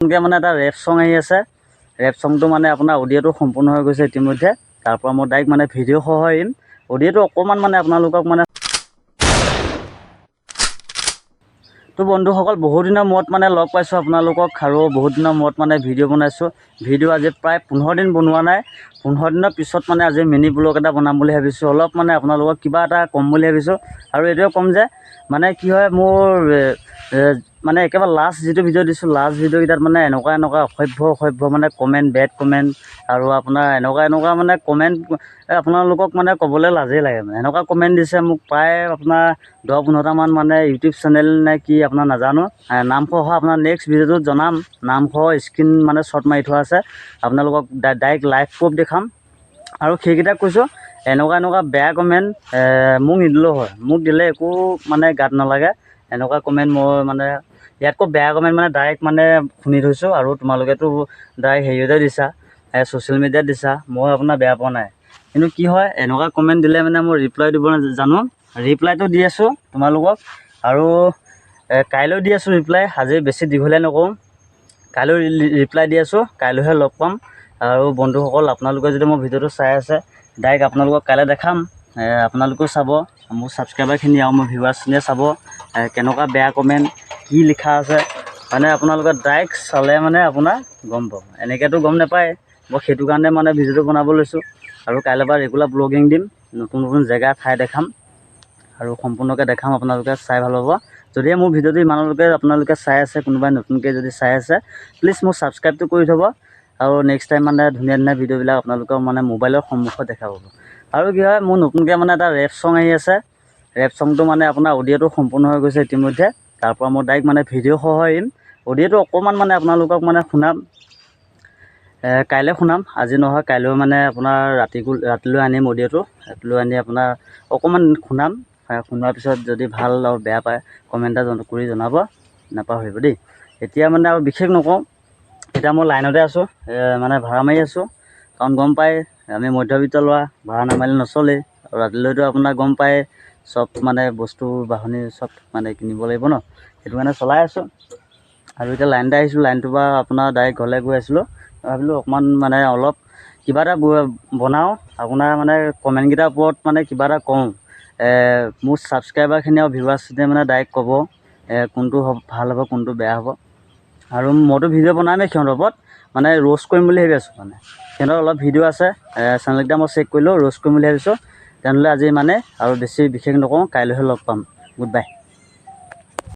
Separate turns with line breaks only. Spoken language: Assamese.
মানে এটা ৰেপ সং আহি আছে। ৰেপ সংটো মানে আপোনাৰ অডিঅ'টো সম্পূৰ্ণ হৈ গৈছে ইতিমধ্যে। তাৰ পৰা মই ডাইৰেক্ট মানে ভিডিঅ' সহ এৰিম। অডিঅ'টো অকণমান মানে আপোনালোকক মানে তো বন্ধুসকল বহুত দিনৰ মূৰত মানে লগ পাইছোঁ আপোনালোকক আৰু বহুত দিনৰ মূৰত মানে ভিডিঅ' বনাইছোঁ। ভিডিঅ' আজি প্ৰায় 15 দিন বনোৱা নাই। 15 দিনৰ পিছত মানে আজি মিনি ব্লগ এটা বনাম বুলি ভাবিছোঁ। অলপ মানে আপোনালোকক কিবা এটা ক'ম বুলি ভাবিছোঁ। আৰু এইটোৱে ক'ম যে মানে কি হয় মোৰ মানে একেবাৰে লাষ্ট যিটো ভিডিঅ' দিছোঁ, লাষ্ট ভিডিঅ'কেইটাত মানে এনেকুৱা অসভ্য মানে কমেণ্ট, বেড কমেণ্ট আৰু আপোনাৰ এনেকুৱা মানে কমেণ্ট আপোনালোকক মানে ক'বলৈ লাজেই লাগে। মানে এনেকুৱা কমেণ্ট দিছে মোক প্ৰায় আপোনাৰ 10-15টামান মানে ইউটিউব চেনেল নে কি আপোনাৰ নাজানো। নামসহ আপোনাৰ নেক্সট ভিডিঅ'টোত জনাম। নামসহ স্ক্ৰীন মানে শ্বট মাৰি থোৱা আছে। আপোনালোকক ডাইৰেক্ট লাইভ প্ৰুফ দেখাম। আৰু সেইকেইটা কৈছোঁ এনেকুৱা বেয়া কমেণ্ট মোক নিদিলেও হয়। মোক দিলে একো মানে গাত নালাগে। এনেকুৱা কমেণ্ট মই মানে ইয়াতকৈ বেয়া কমেণ্ট মানে ডাইৰেক্ট মানে শুনি থৈছোঁ। আৰু তোমালোকেতো ডাইৰেক্ট হেৰিয়তে দিছা, ছ'চিয়েল মিডিয়াত দিছা। মই আপোনাৰ বেয়া পোৱা নাই। কিন্তু কি হয় এনেকুৱা কমেণ্ট দিলে মানে মই ৰিপ্লাই দিব জানো। ৰিপ্লাইটো দি আছোঁ তোমালোকক আৰু কাইলৈ দি আছোঁ ৰিপ্লাই। আজি বেছি দীঘলীয়া নকৰোঁ, কাইলৈ ৰিপ্লাই দি আছোঁ। কাইলৈহে লগ পাম। আৰু বন্ধুসকল আপোনালোকে যদি মোৰ ভিডিঅ'টো চাই আছে ডাইৰেক্ট আপোনালোকক কাইলৈ দেখাম। আপোনালোকেও চাব, মোৰ ছাবস্ক্ৰাইবাৰখিনি আৰু মোৰ ভিউৱাৰ্ছখিনিয়ে চাব কেনেকুৱা বেয়া কমেণ্ট কি লিখা আছে। মানে আপোনালোকে ডাইৰেক্ট চালে মানে আপোনাৰ গম পাব। এনেকৈতো গম নাপায়। মই সেইটো কাৰণে মানে ভিডিঅ'টো বনাব লৈছোঁ। আৰু কাইলৈ পৰা ৰেগুলাৰ ব্লগিং দিম, নতুন জেগা ঠাই দেখাম আৰু সম্পূৰ্ণকৈ দেখাম। আপোনালোকে চাই ভাল পাব। যদিহে মোৰ ভিডিঅ'টো ইমানলৈকে আপোনালোকে চাই আছে, কোনোবাই নতুনকৈ যদি চাই আছে প্লিজ মোক ছাবস্ক্ৰাইবটো কৰি থ'ব। আৰু নেক্সট টাইম মানে ধুনীয়া ভিডিঅ'বিলাক আপোনালোকৰ মানে মোবাইলৰ সন্মুখত দেখা পাব। আৰু কি হয় মোৰ নতুনকৈ মানে এটা ৰেপ সং আহি আছে। ৰেপ সংটো মানে আপোনাৰ অডিঅ'টো সম্পূৰ্ণ হৈ গৈছে ইতিমধ্যে। তাৰ পৰা মই ডাইৰেক্ট মানে ভিডিঅ' সহ এৰিম। অডিঅ'টো অকণমান মানে আপোনালোকক মানে শুনাম। কাইলৈ শুনাম, আজি নহয় কাইলৈ মানে আপোনাৰ ৰাতিলৈ আনিম অডিঅ'টো। ৰাতিলৈ আনি আপোনাৰ অকণমান শুনাম। শুনাৰ পিছত যদি ভাল আৰু বেয়া পায় কমেণ্ট এটা কৰি জনাব, নাপাহৰিব দেই। এতিয়া মানে আৰু বিশেষ নকওঁ। এতিয়া মই লাইনতে আছোঁ, মানে ভাড়া মাৰি আছোঁ। কাৰণ গম পায় আমি মধ্যবিত্ত ল'ৰা, ভাড়া নামাৰিলে নচলেই। আৰু ৰাতিলৈতো আপোনাৰ গম পায় চব মানে বস্তু বাহনি চব মানে কিনিব লাগিব ন। সেইটো কাৰণে চলাই আছোঁ। আৰু এতিয়া লাইনতে আহিছোঁ। লাইনটোৰ পৰা আপোনাৰ ডাইৰেক্ট ঘৰলৈ গৈ আছিলোঁ। ভাবিলোঁ অকণমান মানে অলপ কিবা এটা বনাওঁ, আপোনাৰ মানে কমেণ্টকেইটাৰ ওপৰত মানে কিবা এটা কওঁ। মোৰ ছাবস্ক্ৰাইবাৰখিনি আৰু ভিউৱাৰ্ছখিনিয়ে মানে ডাইৰেক্ট ক'ব কোনটো ভাল হ'ব, কোনটো বেয়া হ'ব। আৰু মইতো ভিডিঅ' বনামেই সিহঁতৰ ওপৰত, মানে ৰ'ষ্ট কৰিম বুলি ভাবি আছোঁ। মানে সিহঁতৰ অলপ ভিডিঅ' আছে, চেনেলকেইটা মই চেক কৰিলোঁ, ৰ'ষ্ট কৰিম বুলি ভাবিছোঁ। তেনেহ'লে আজি মানে আৰু বেছি বিশেষ নকওঁ, কাইলৈহে লগ পাম। Good bye.